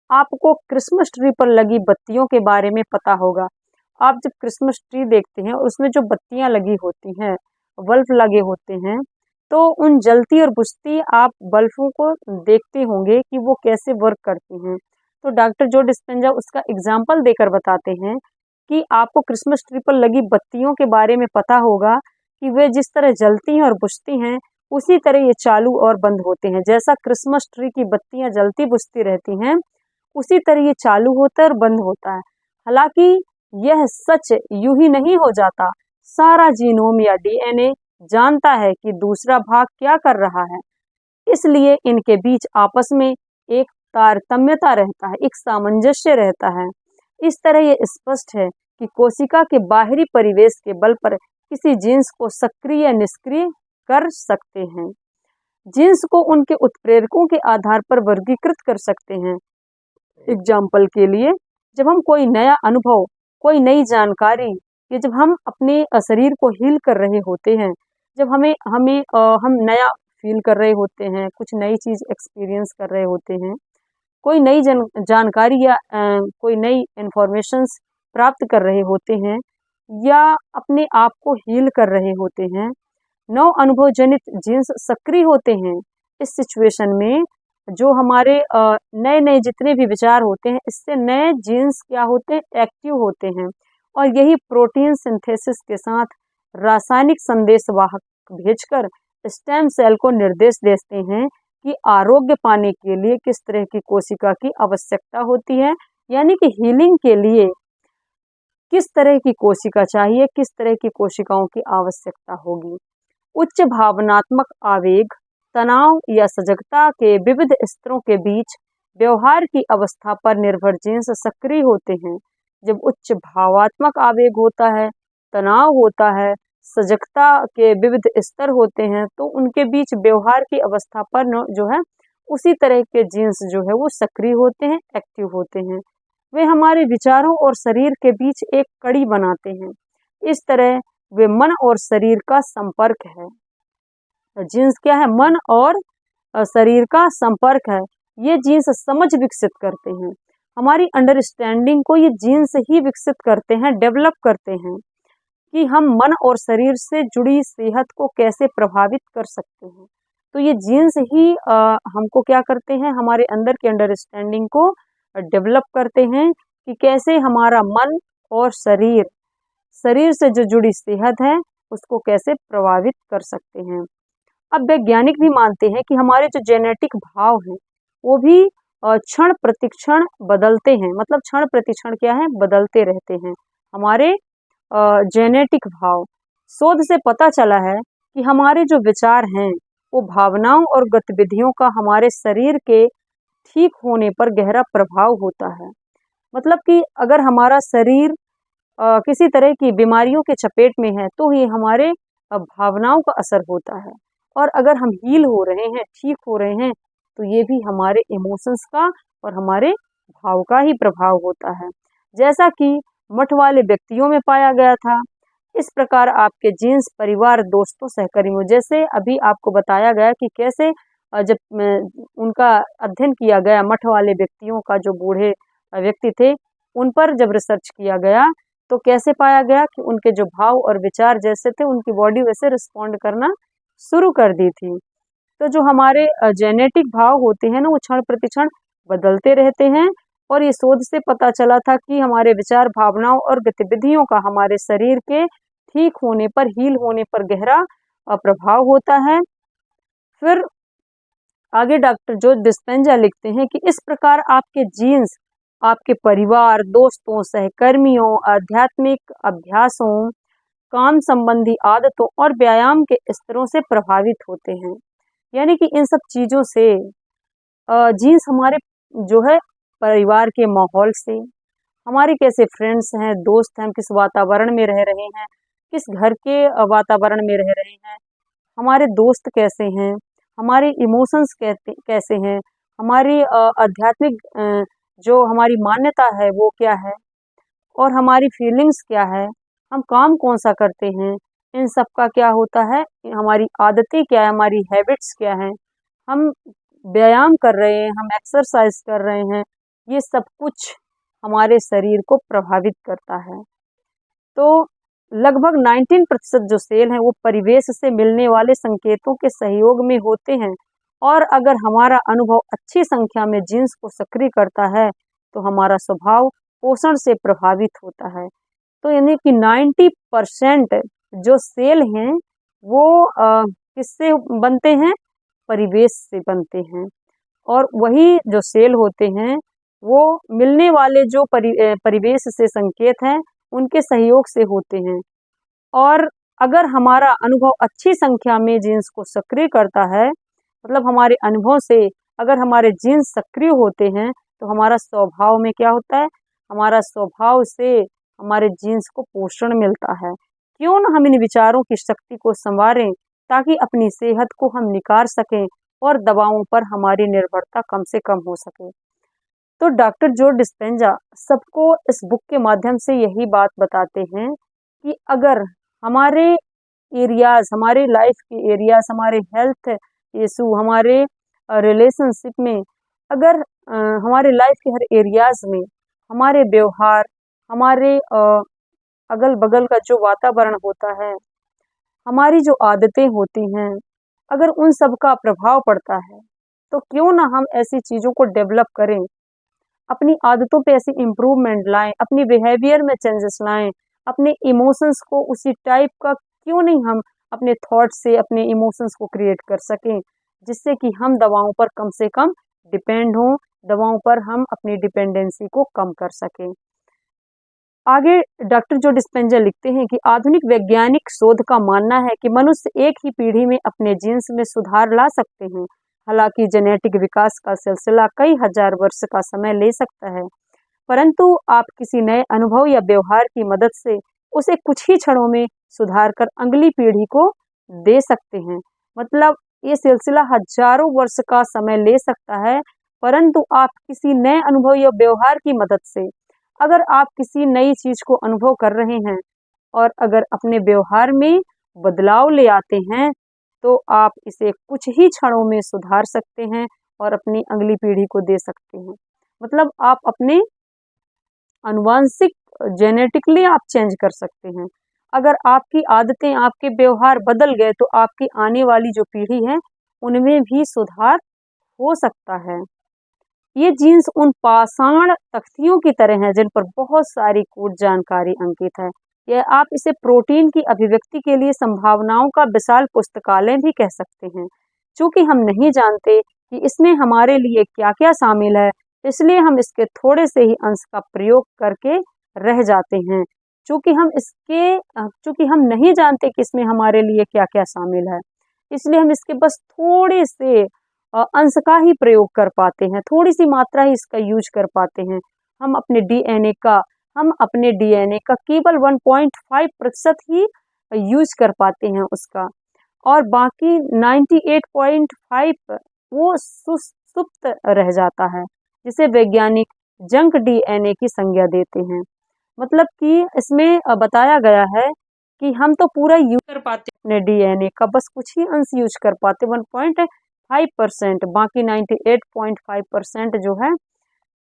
आपको क्रिसमस ट्री पर लगी बत्तियों के बारे में पता होगा। आप जब क्रिसमस ट्री देखते हैं उसमें जो बत्तियां लगी होती हैं, बल्ब लगे होते हैं, तो उन जलती और बुझती आप बल्बों को देखते होंगे कि वो कैसे वर्क करती हैं। तो डॉक्टर जो डिस्पेंजा उसका एग्जाम्पल देकर बताते हैं कि आपको क्रिसमस ट्री पर लगी बत्तियों के बारे में पता होगा कि वे जिस तरह जलती हैं और बुझती हैं, उसी तरह ये चालू और बंद होते हैं। जैसा क्रिसमस ट्री की बत्तियां जलती बुझती रहती हैं, उसी तरह ये चालू होता है और बंद होता है। हालांकि यह सच यूं ही नहीं हो जाता। सारा जीनोम या डीएनए जानता है कि दूसरा भाग क्या कर रहा है, इसलिए इनके बीच आपस में एक तारतम्यता रहता है, एक सामंजस्य रहता है। इस तरह ये स्पष्ट है कि कोशिका के बाहरी परिवेश के बल पर किसी जीन्स को सक्रिय या निष्क्रिय कर सकते हैं। जीन्स को उनके उत्प्रेरकों के आधार पर वर्गीकृत कर सकते हैं। एग्जाम्पल के लिए, जब हम कोई नया अनुभव, कोई नई जानकारी या जब हम अपने शरीर को हील कर रहे होते हैं, जब हम नया फील कर रहे होते हैं, कुछ नई चीज़ एक्सपीरियंस कर रहे होते हैं, कोई नई जानकारी या कोई नई इन्फॉर्मेशंस प्राप्त कर रहे होते हैं या अपने आप को हील कर रहे होते हैं, नव अनुभव जनित जीन्स सक्रिय होते हैं। इस सिचुएशन में जो हमारे नए नए जितने भी विचार होते हैं, इससे नए जीन्स क्या होते हैं, एक्टिव होते हैं, और यही प्रोटीन सिंथेसिस के साथ रासायनिक संदेशवाहक भेजकर स्टेम सेल को निर्देश देते हैं कि आरोग्य पाने के लिए किस तरह की कोशिका की आवश्यकता होती है, यानी कि हीलिंग के लिए किस तरह की कोशिका चाहिए, किस तरह की कोशिकाओं की आवश्यकता होगी। उच्च भावनात्मक आवेग, तनाव या सजगता के विविध स्तरों के बीच व्यवहार की अवस्था पर निर्भर जीन्स सक्रिय होते हैं। जब उच्च भावात्मक आवेग होता है, तनाव होता है, सजगता के विविध स्तर होते हैं, तो उनके बीच व्यवहार की अवस्था पर जो है उसी तरह के जीन्स जो है वो सक्रिय होते हैं, एक्टिव होते हैं। वे हमारे विचारों और शरीर के बीच एक कड़ी बनाते हैं। इस तरह वे मन और शरीर का संपर्क है। जीन्स क्या है, मन और शरीर का संपर्क है। ये जीन्स समझ विकसित करते हैं, हमारी अंडरस्टैंडिंग को ये जीन्स ही विकसित करते हैं, डेवलप करते हैं कि हम मन और शरीर से जुड़ी सेहत को कैसे प्रभावित कर सकते हैं। तो ये जीन्स ही हमको क्या करते हैं, हमारे अंदर की अंडरस्टैंडिंग को डेवलप करते हैं कि कैसे हमारा मन और शरीर से जो जुड़ी सेहत है उसको कैसे प्रभावित कर सकते हैं। अब वैज्ञानिक भी मानते हैं कि हमारे जो जेनेटिक भाव हैं वो भी क्षण प्रतिक्षण बदलते हैं। मतलब क्षण प्रतिक्षण क्या है, बदलते रहते हैं हमारे जेनेटिक भाव। शोध से पता चला है कि हमारे जो विचार हैं वो भावनाओं और गतिविधियों का हमारे शरीर के ठीक होने पर गहरा प्रभाव होता है। मतलब कि अगर हमारा शरीर किसी तरह की बीमारियों के चपेट में है तो ये हमारे भावनाओं का असर होता है, और अगर हम हील हो रहे हैं, ठीक हो रहे हैं, तो ये भी हमारे इमोशंस का और हमारे भाव का ही प्रभाव होता है। जैसा कि मठ वाले व्यक्तियों में पाया गया था, इस प्रकार आपके जीन्स परिवार, दोस्तों, सहकर्मियों, जैसे अभी आपको बताया गया कि कैसे जब उनका अध्ययन किया गया, मठ वाले व्यक्तियों का, जो बूढ़े व्यक्ति थे, उन पर जब रिसर्च किया गया तो कैसे पाया गया कि उनके जो भाव और विचार जैसे थे, उनकी बॉडी वैसे रिस्पॉन्ड करना शुरू कर दी थी। तो जो हमारे जेनेटिक भाव होते हैं ना, वो क्षण प्रतिक्षण बदलते रहते हैं, और ये शोध से पता चला था कि हमारे विचार, भावनाओं और गतिविधियों का हमारे शरीर के ठीक होने पर, हील होने पर गहरा प्रभाव होता है। फिर आगे डॉक्टर जो डिस्पेंजा लिखते हैं कि इस प्रकार आपके जीन्स आपके परिवार, दोस्तों, सहकर्मियों, आध्यात्मिक अभ्यासों, काम संबंधी आदतों और व्यायाम के स्तरों से प्रभावित होते हैं। यानी कि इन सब चीज़ों से जीन्स हमारे जो है परिवार के माहौल से, हमारे कैसे फ्रेंड्स हैं, दोस्त हैं, हम किस वातावरण में रह रहे हैं, किस घर के वातावरण में रह रहे हैं, हमारे दोस्त कैसे हैं, हमारे इमोशंस कैसे हैं, हमारी आध्यात्मिक जो हमारी मान्यता है वो क्या है, और हमारी फीलिंग्स क्या है, हम काम कौन सा करते हैं, इन सब का क्या होता है, हमारी आदतें क्या है, हमारी हैबिट्स क्या हैं, हम व्यायाम कर रहे हैं, हम एक्सरसाइज कर रहे हैं, ये सब कुछ हमारे शरीर को प्रभावित करता है। तो लगभग 19% जो सेल हैं वो परिवेश से मिलने वाले संकेतों के सहयोग में होते हैं, और अगर हमारा अनुभव अच्छी संख्या में जीन्स को सक्रिय करता है तो हमारा स्वभाव पोषण से प्रभावित होता है। तो यानी कि 90% जो सेल हैं वो किससे बनते हैं, परिवेश से बनते हैं, और वही जो सेल होते हैं वो मिलने वाले जो परिवेश से संकेत हैं उनके सहयोग से होते हैं। और अगर हमारा अनुभव अच्छी संख्या में जीन्स को सक्रिय करता है, मतलब हमारे अनुभव से अगर हमारे जीन्स सक्रिय होते हैं तो हमारा स्वभाव में क्या होता है, हमारा स्वभाव से हमारे जीन्स को पोषण मिलता है। क्यों ना हम इन विचारों की शक्ति को संवारें ताकि अपनी सेहत को हम निखार सकें और दवाओं पर हमारी निर्भरता कम से कम हो सके। तो डॉक्टर जो डिस्पेंजा सबको इस बुक के माध्यम से यही बात बताते हैं कि अगर हमारे एरियाज, हमारे लाइफ के एरियाज, हमारे हेल्थ इशू, हमारे रिलेशनशिप में, अगर हमारे लाइफ के हर एरियाज में हमारे व्यवहार, हमारे अगल बगल का जो वातावरण होता है, हमारी जो आदतें होती हैं, अगर उन सब का प्रभाव पड़ता है तो क्यों ना हम ऐसी चीज़ों को डेवलप करें, अपनी आदतों पे ऐसी इम्प्रूवमेंट लाएं, अपनी बिहेवियर में चेंजेस लाएं, अपने इमोशंस को उसी टाइप का क्यों नहीं हम अपने थॉट से अपने इमोशंस को क्रिएट कर सकें, जिससे कि हम दवाओं पर कम से कम डिपेंड हों, दवाओं पर हम अपनी डिपेंडेंसी को कम कर सकें। आगे डॉक्टर जो डिस्पेंजा लिखते हैं कि आधुनिक वैज्ञानिक शोध का मानना है कि मनुष्य एक ही पीढ़ी में अपने जीन्स में सुधार ला सकते हैं। हालांकि जेनेटिक विकास का सिलसिला कई हजार वर्ष का समय ले सकता है, परंतु आप किसी नए अनुभव या व्यवहार की मदद से उसे कुछ ही क्षणों में सुधार कर अगली पीढ़ी को दे सकते हैं। मतलब ये सिलसिला हजारों वर्ष का समय ले सकता है, परंतु आप किसी नए अनुभव या व्यवहार की मदद से अगर आप किसी नई चीज को अनुभव कर रहे हैं और अगर अपने व्यवहार में बदलाव ले आते हैं तो आप इसे कुछ ही क्षणों में सुधार सकते हैं और अपनी अगली पीढ़ी को दे सकते हैं। मतलब आप अपने आनुवांशिक जेनेटिकली आप चेंज कर सकते हैं। अगर आपकी आदतें, आपके व्यवहार बदल गए तो आपकी आने वाली जो पीढ़ी है उनमें भी सुधार हो सकता है। ये जीन्स उन पाषाण तख्तियों की तरह हैं जिन पर बहुत सारी कूट जानकारी अंकित है। यह आप इसे प्रोटीन की अभिव्यक्ति के लिए संभावनाओं का विशाल पुस्तकालय भी कह सकते हैं। चूंकि हम नहीं जानते कि इसमें हमारे लिए क्या क्या शामिल है, इसलिए हम इसके थोड़े से ही अंश का प्रयोग करके रह जाते हैं। चूंकि हम नहीं जानते कि इसमें हमारे लिए क्या क्या शामिल है, इसलिए हम इसके बस थोड़े से अंश का ही प्रयोग कर पाते हैं, थोड़ी सी मात्रा ही इसका यूज कर पाते हैं। हम अपने डीएनए का केवल 1.5% ही यूज कर पाते हैं उसका। और बाकी 98.5 वो सुप्त रह जाता है, जिसे वैज्ञानिक जंक डीएनए की संज्ञा देते हैं। मतलब कि इसमें बताया गया है कि हम तो पूरा यूज कर पाते अपने डीएनए का, बस कुछ ही अंश यूज कर पाते 1.5%, बाकी 98.5% जो है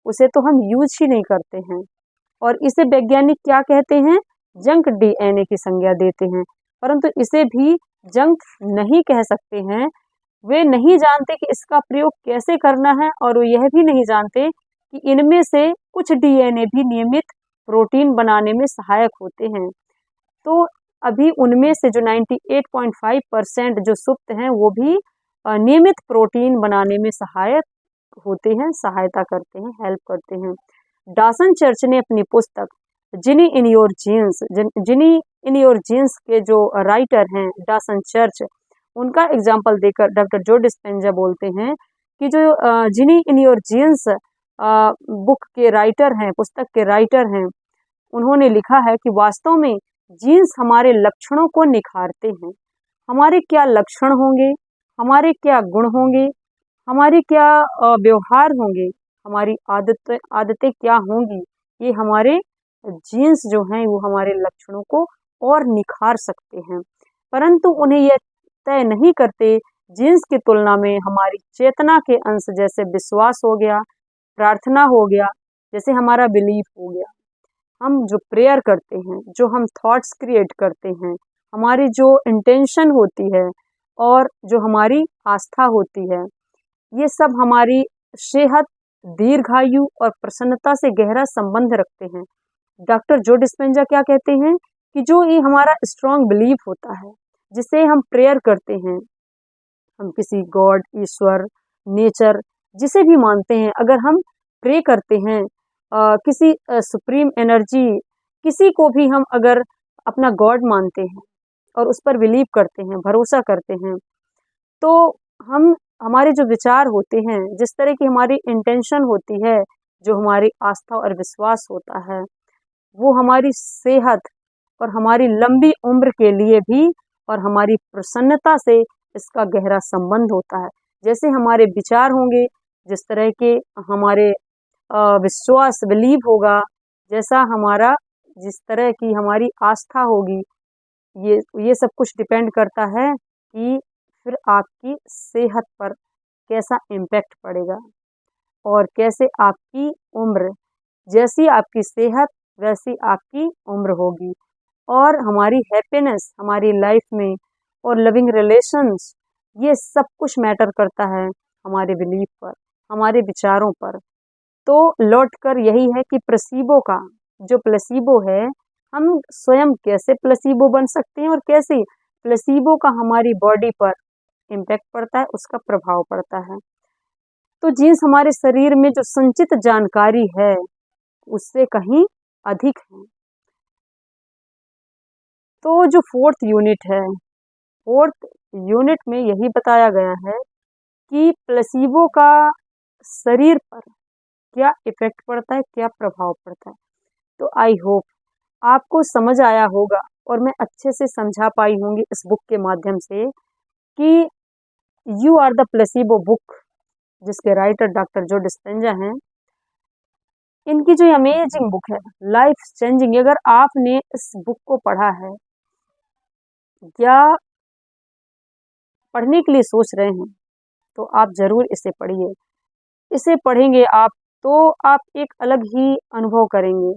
उसे तो हम यूज ही नहीं करते हैं। और इसे वैज्ञानिक क्या कहते हैं? जंक डीएनए की संज्ञा देते हैं। परंतु इसे भी जंक नहीं कह सकते हैं। वे नहीं जानते कि इसका प्रयोग कैसे करना है, और वो यह भी नहीं जानते कि इनमें से कुछ डीएनए भी नियमित प्रोटीन बनाने में सहायक होते हैं। तो अभी उनमें से जो 98.5% जो सुप्त हैं वो भी नियमित प्रोटीन बनाने में सहायक होते हैं, सहायता करते हैं, हेल्प करते हैं। डासन चर्च ने अपनी पुस्तक genie in your genes, genie in your genes के जो राइटर हैं डासन चर्च, उनका एग्जाम्पल देकर डॉक्टर जो डिस्पेंजा बोलते हैं कि जो genie in your genes book के राइटर हैं, पुस्तक के राइटर हैं, उन्होंने लिखा है कि वास्तव में जीन्स हमारे लक्षणों को निखारते हैं। हमारे क्या लक्षण होंगे, हमारे क्या गुण होंगे, हमारे क्या व्यवहार होंगे, हमारी आदतें क्या होंगी, ये हमारे जीन्स जो हैं वो हमारे लक्षणों को और निखार सकते हैं। परंतु उन्हें यह तय नहीं करते। जीन्स की तुलना में हमारी चेतना के अंश जैसे विश्वास हो गया, प्रार्थना हो गया, जैसे हमारा बिलीफ हो गया, हम जो प्रेयर करते हैं, जो हम थॉट्स क्रिएट करते हैं, हमारी जो इंटेंशन होती है और जो हमारी आस्था होती है, ये सब हमारी सेहत, दीर्घायु और प्रसन्नता से गहरा संबंध रखते हैं। डॉक्टर जो डिस्पेंजा क्या कहते हैं कि जो ये हमारा स्ट्रॉन्ग बिलीफ होता है, जिसे हम प्रेयर करते हैं, हम किसी गॉड, ईश्वर, नेचर, जिसे भी मानते हैं, अगर हम प्रे करते हैं किसी सुप्रीम एनर्जी, किसी को भी हम अगर अपना गॉड मानते हैं और उस पर बिलीव करते हैं, भरोसा करते हैं, तो हम हमारे जो विचार होते हैं, जिस तरह की हमारी इंटेंशन होती है, जो हमारी आस्था और विश्वास होता है, वो हमारी सेहत और हमारी लंबी उम्र के लिए भी और हमारी प्रसन्नता से इसका गहरा संबंध होता है। जैसे हमारे विचार होंगे, जिस तरह के हमारे विश्वास, बिलीव होगा, जैसा हमारा, जिस तरह की हमारी आस्था होगी, ये सब कुछ डिपेंड करता है कि फिर आपकी सेहत पर कैसा इम्पैक्ट पड़ेगा और कैसे आपकी उम्र, जैसी आपकी सेहत वैसी आपकी उम्र होगी। और हमारी हैप्पीनेस हमारी लाइफ में और लिविंग रिलेशंस, ये सब कुछ मैटर करता है हमारे बिलीफ पर, हमारे विचारों पर। तो लौट कर यही है कि प्लेसीबो का जो प्लेसीबो है, हम स्वयं कैसे प्लेसीबो बन सकते हैं और कैसे प्लेसीबो का हमारी बॉडी पर इम्पैक्ट पड़ता है, उसका प्रभाव पड़ता है। तो जीन्स हमारे शरीर में जो संचित जानकारी है उससे कहीं अधिक है। तो जो फोर्थ यूनिट है, फोर्थ यूनिट में यही बताया गया है कि प्लेसीबो का शरीर पर क्या इफेक्ट पड़ता है, क्या प्रभाव पड़ता है। तो आई होप आपको समझ आया होगा और मैं अच्छे से समझा पाई होंगी इस बुक के माध्यम से कि you are the placebo book, जिसके राइटर डॉक्टर जो डिस्पेंजा हैं। इनकी जो अमेजिंग बुक है, लाइफ चेंजिंग, अगर आपने इस बुक को पढ़ा है या पढ़ने के लिए सोच रहे हैं तो आप ज़रूर इसे पढ़िए। इसे पढ़ेंगे आप तो आप एक अलग ही अनुभव करेंगे।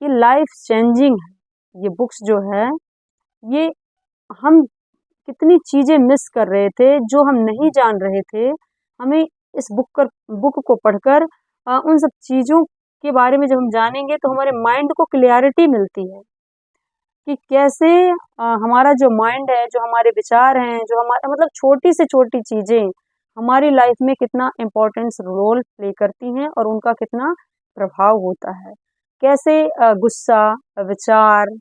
ये लाइफ चेंजिंग है। ये बुक्स जो है, ये हम कितनी चीज़ें मिस कर रहे थे जो हम नहीं जान रहे थे। हमें इस बुक को पढ़कर उन सब चीज़ों के बारे में जब हम जानेंगे तो हमारे माइंड को क्लियरिटी मिलती है कि कैसे हमारा जो माइंड है, जो हमारे विचार हैं, जो हमारा मतलब छोटी से छोटी चीज़ें हमारी लाइफ में कितना इम्पोर्टेंस रोल प्ले करती हैं और उनका कितना प्रभाव होता है। कैसे गुस्सा, विचार,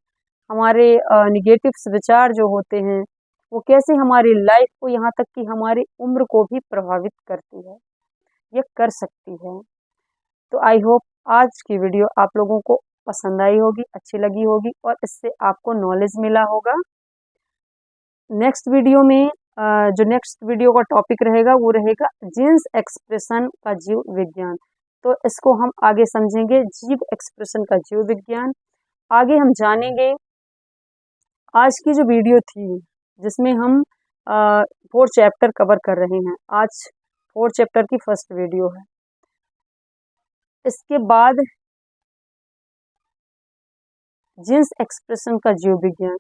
हमारे निगेटिव्स विचार जो होते हैं, वो कैसे हमारी लाइफ को, यहाँ तक कि हमारी उम्र को भी प्रभावित करती है, ये कर सकती है। तो आई होप आज की वीडियो आप लोगों को पसंद आई होगी, अच्छी लगी होगी और इससे आपको नॉलेज मिला होगा। नेक्स्ट वीडियो में जो नेक्स्ट वीडियो का टॉपिक रहेगा वो रहेगा जीन्स एक्सप्रेशन का जीव विज्ञान। तो इसको हम आगे समझेंगे, जीव एक्सप्रेशन का जीव विज्ञान। आगे हम जानेंगे, आज की जो वीडियो थी जिसमें हम 4 चैप्टर कवर कर रहे हैं, आज 4 चैप्टर की फर्स्ट वीडियो है। इसके बाद जीन्स एक्सप्रेशन का जीव विज्ञान,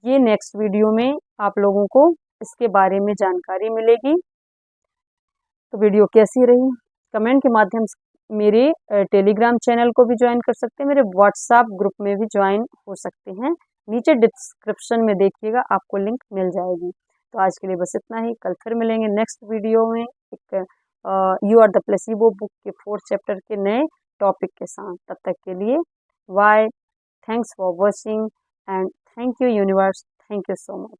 ये नेक्स्ट वीडियो में आप लोगों को इसके बारे में जानकारी मिलेगी। तो वीडियो कैसी रही कमेंट के माध्यम से, मेरे टेलीग्राम चैनल को भी ज्वाइन कर सकते हैं, मेरे व्हाट्सएप ग्रुप में भी ज्वाइन हो सकते हैं, नीचे डिस्क्रिप्शन में देखिएगा, आपको लिंक मिल जाएगी। तो आज के लिए बस इतना ही, कल फिर मिलेंगे नेक्स्ट वीडियो में एक you are the placebo book के 4 चैप्टर के नए टॉपिक के साथ। तब तक के लिए bye, thanks for watching and thank you universe, thank you so much.